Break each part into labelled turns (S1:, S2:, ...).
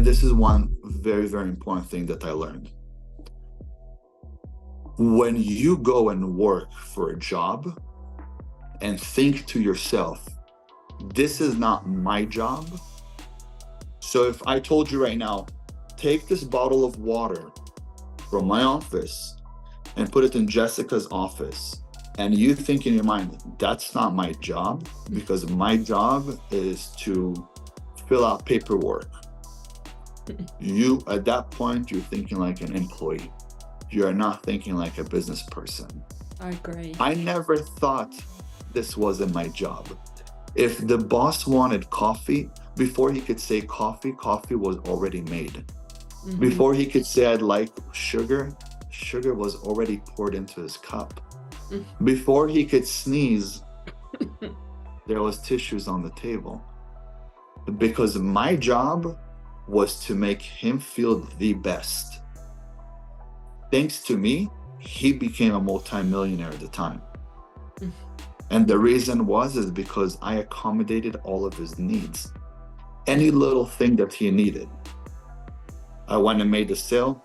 S1: And this is one very, very important thing that I learned. When you go and work for a job and think to yourself, this is not my job. So if I told you right now, take this bottle of water from my office and put it in Jessica's office, and you think in your mind, that's not my job, because my job is to fill out paperwork. You, at that point, you're thinking like an employee. You are not thinking like a business person.
S2: I agree.
S1: I never thought this wasn't my job. If the boss wanted coffee, before he could say coffee, coffee was already made. Mm-hmm. Before he could say I'd like sugar, sugar was already poured into his cup. Mm-hmm. Before he could sneeze, there was tissues on the table. Because my job was to make him feel the best. Thanks to me, he became a multi-millionaire at the time. Mm-hmm. And the reason is because I accommodated all of his needs. Any little thing that he needed. I went and made the sale.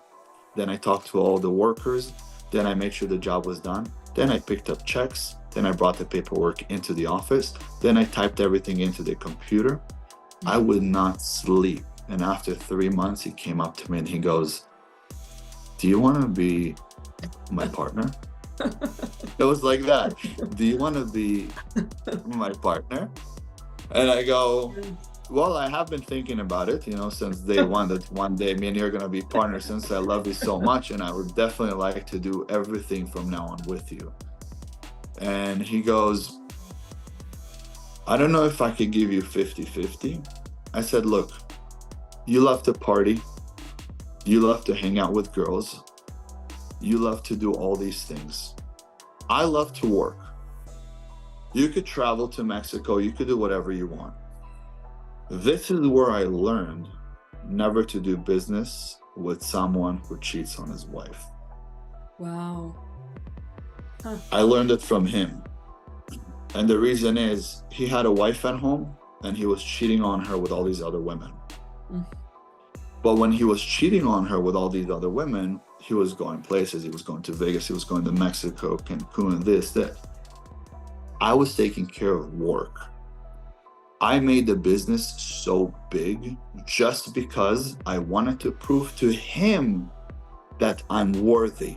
S1: Then I talked to all the workers. Then I made sure the job was done. Then I picked up checks. Then I brought the paperwork into the office. Then I typed everything into the computer. Mm-hmm. I would not sleep. And after 3 months, he came up to me and he goes, do you want to be my partner? It was like that. Do you want to be my partner? And I go, well, I have been thinking about it, since day one, that one day me and you are going to be partners, since I love you so much. And I would definitely like to do everything from now on with you. And he goes, I don't know if I could give you 50-50. I said, look, you love to party. You love to hang out with girls. You love to do all these things. I love to work. You could travel to Mexico. You could do whatever you want. This is where I learned never to do business with someone who cheats on his wife.
S2: Wow. Huh.
S1: I learned it from him. And the reason is he had a wife at home and he was cheating on her with all these other women. Mm. But when he was cheating on her with all these other women, he was going places. He was going to Vegas. He was going to Mexico, Cancun, this, that. I was taking care of work. I made the business so big just because I wanted to prove to him that I'm worthy.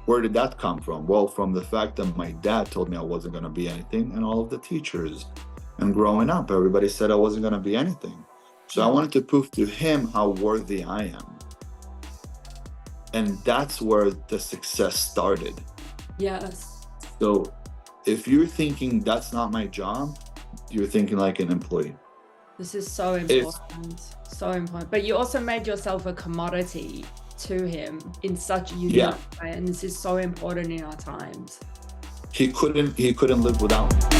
S1: Where did that come from? Well, from the fact that my dad told me I wasn't going to be anything, and all of the teachers. And growing up, everybody said I wasn't going to be anything. So I wanted to prove to him how worthy I am. And that's where the success started.
S2: Yes.
S1: So if you're thinking that's not my job, you're thinking like an employee.
S2: This is so important. So important. But you also made yourself a commodity to him in such a unique way. And this is so important in our times.
S1: He couldn't live without me.